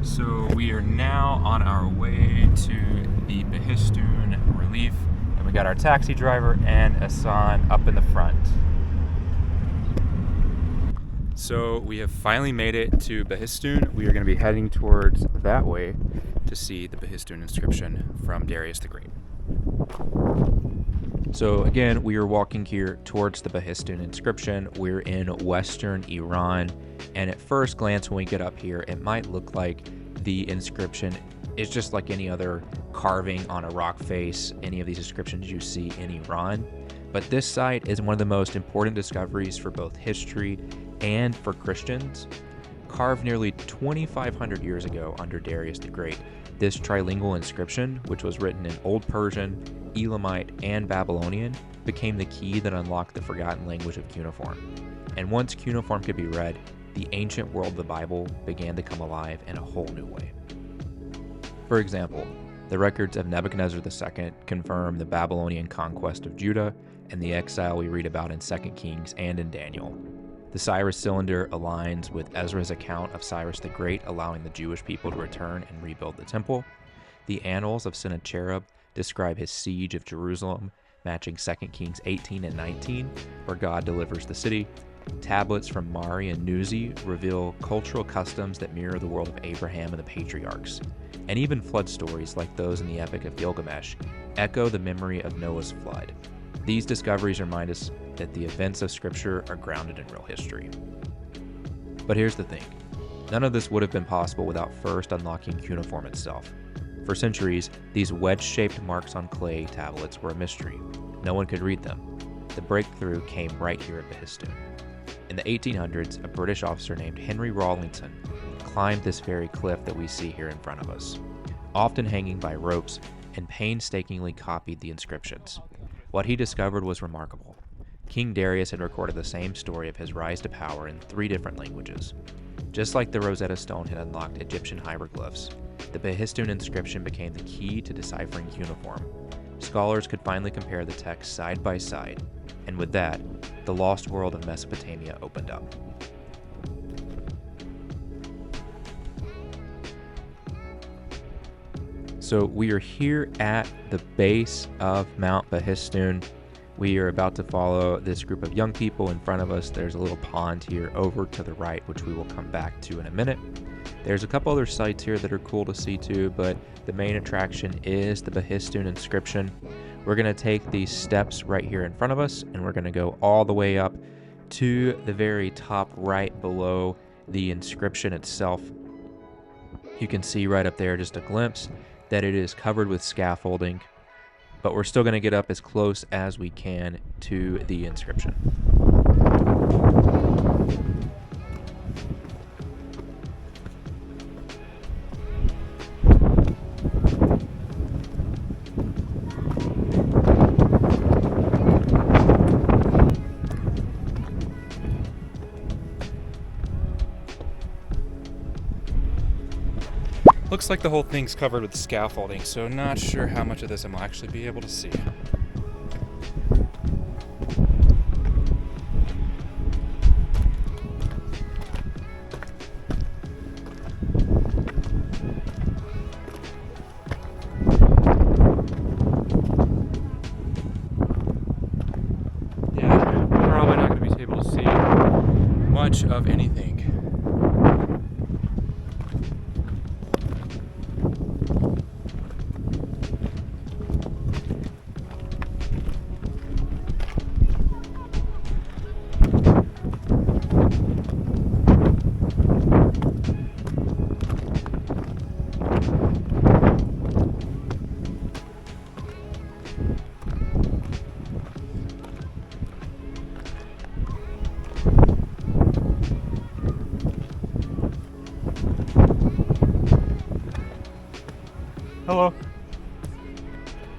So we are now on our way to the Behistun relief, and we got our taxi driver and Hassan up in the front. So we have finally made it to Behistun. We are going to be heading towards that way to see the Behistun inscription from Darius the Great. So again, we are walking here towards the Behistun inscription. We're in western Iran, and at first glance when we get up here, it might look like the inscription is just like any other carving on a rock face, any of these inscriptions you see in Iran. But this site is one of the most important discoveries for both history and for Christians. Carved nearly 2,500 years ago under Darius the Great, this trilingual inscription, which was written in Old Persian, Elamite, and Babylonian, became the key that unlocked the forgotten language of cuneiform. And once cuneiform could be read, the ancient world of the Bible began to come alive in a whole new way. For example, the records of Nebuchadnezzar II confirm the Babylonian conquest of Judah and the exile we read about in 2 Kings and in Daniel. The Cyrus cylinder aligns with Ezra's account of Cyrus the Great allowing the Jewish people to return and rebuild the temple. The annals of Sennacherib describe his siege of Jerusalem, matching 2 Kings 18 and 19, where God delivers the city. Tablets from Mari and Nuzi reveal cultural customs that mirror the world of Abraham and the patriarchs. And even flood stories like those in the Epic of Gilgamesh echo the memory of Noah's flood. These discoveries remind us that the events of Scripture are grounded in real history. But here's the thing. None of this would have been possible without first unlocking cuneiform itself. For centuries, these wedge-shaped marks on clay tablets were a mystery. No one could read them. The breakthrough came right here at Behistun. In the 1800s, a British officer named Henry Rawlinson climbed this very cliff that we see here in front of us, often hanging by ropes, and painstakingly copied the inscriptions. What he discovered was remarkable. King Darius had recorded the same story of his rise to power in 3 different languages. Just like the Rosetta Stone had unlocked Egyptian hieroglyphs, the Behistun inscription became the key to deciphering cuneiform. Scholars could finally compare the texts side by side, and with that, the lost world of Mesopotamia opened up. So we are here at the base of Mount Behistun. We are about to follow this group of young people. In front of us, there's a little pond here over to the right, which we will come back to in a minute. There's a couple other sites here that are cool to see too, but the main attraction is the Behistun inscription. We're going to take these steps right here in front of us, and we're going to go all the way up to the very top right below the inscription itself. You can see right up there just a glimpse that it is covered with scaffolding, but we're still going to get up as close as we can to the inscription. Looks like the whole thing's covered with scaffolding, so not sure how much of this I'm actually be able to see. Yeah, probably not going to be able to see much of anything. Hello.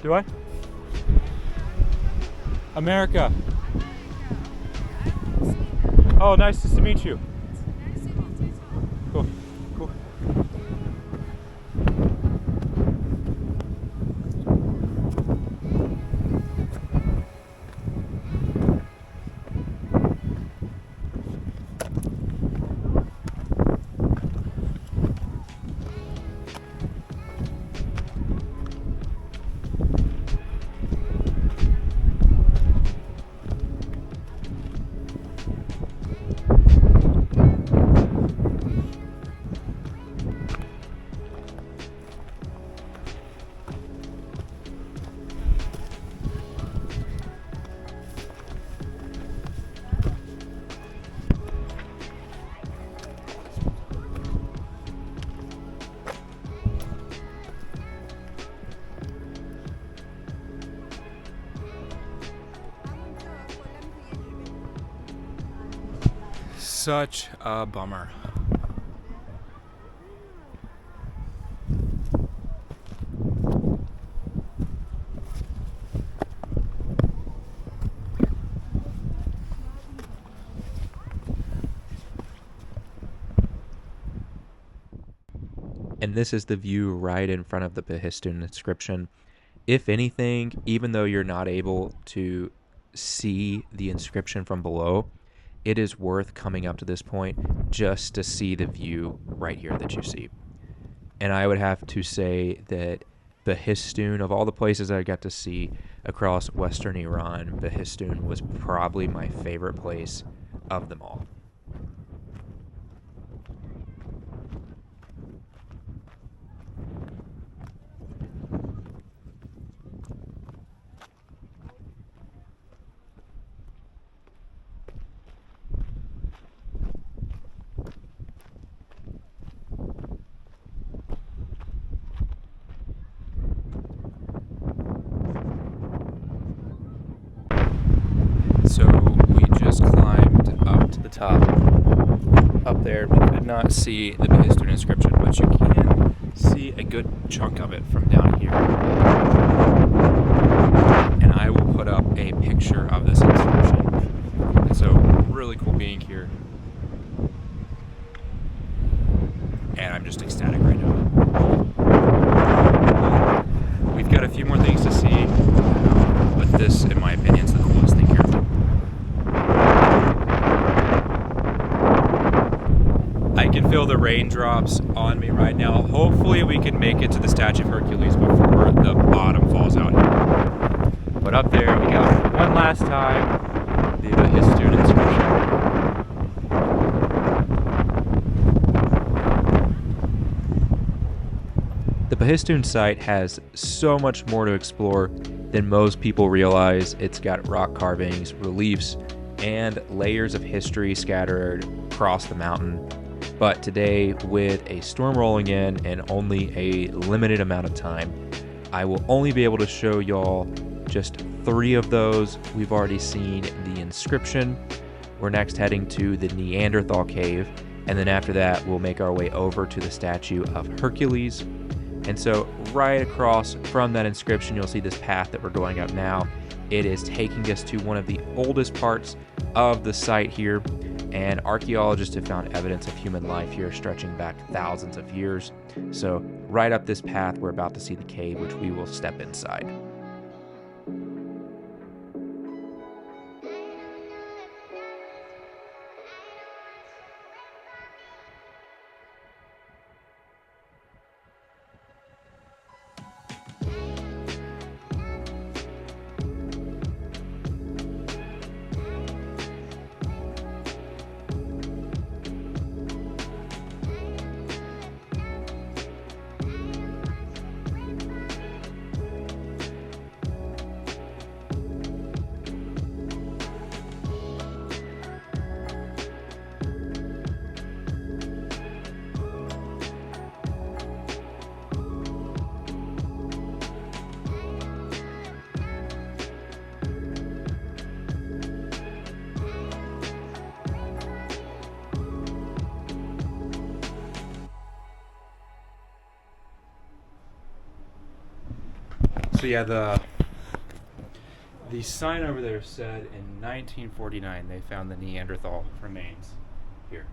Do I? America. Oh, nice to meet you. Cool. Cool. such a bummer. And this is the view right in front of the Behistun inscription. If anything, even though you're not able to see the inscription from below, it is worth coming up to this point just to see the view right here that you see. And I would have to say that Behistun, of all the places I got to see across Western Iran, Behistun was probably my favorite place of them all. So we just climbed up to the top. Up there, we could not see the Behistun inscription, but you can see a good chunk of it from down here. And I will put up a picture of this inscription. And so, really cool being here. And I'm just ecstatic right now. We've got a few more things to see, but this, in my opinion, is the coolest thing here. I can feel the raindrops on me right now. Hopefully we can make it to the statue of Hercules before the bottom falls out here. But up there we got one last time the Behistun inscription. The Behistun site has so much more to explore than most people realize. It's got rock carvings, reliefs, and layers of history scattered across the mountain. But today, with a storm rolling in and only a limited amount of time, I will only be able to show y'all just 3 of those. We've already seen the inscription. We're next heading to the Neanderthal cave, and then after that, we'll make our way over to the statue of Hercules. And so right across from that inscription, you'll see this path that we're going up now. It is taking us to one of the oldest parts of the site here. And archaeologists have found evidence of human life here stretching back thousands of years. So right up this path, we're about to see the cave, which we will step inside. So yeah, the sign over there said in 1949 they found the Neanderthal remains here.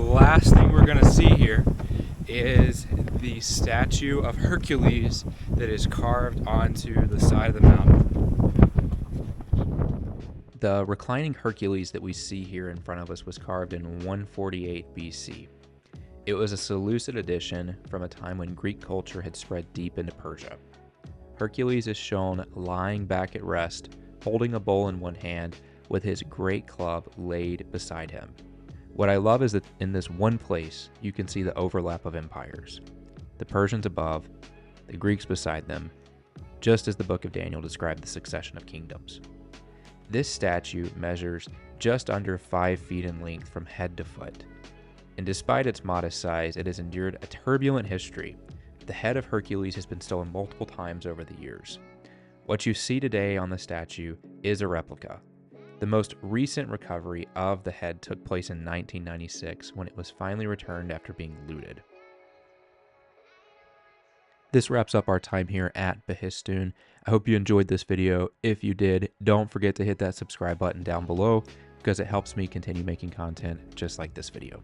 Last thing we're going to see here is the statue of Hercules that is carved onto the side of the mountain. The reclining Hercules that we see here in front of us was carved in 148 BC. It was a Seleucid addition from a time when Greek culture had spread deep into Persia. Hercules is shown lying back at rest, holding a bowl in one hand with his great club laid beside him. What I love is that in this one place, you can see the overlap of empires. The Persians above, the Greeks beside them, just as the book of Daniel described the succession of kingdoms. This statue measures just under 5 feet in length from head to foot. And despite its modest size, it has endured a turbulent history. The head of Hercules has been stolen multiple times over the years. What you see today on the statue is a replica. The most recent recovery of the head took place in 1996 when it was finally returned after being looted. This wraps up our time here at Behistun. I hope you enjoyed this video. If you did, don't forget to hit that subscribe button down below because it helps me continue making content just like this video.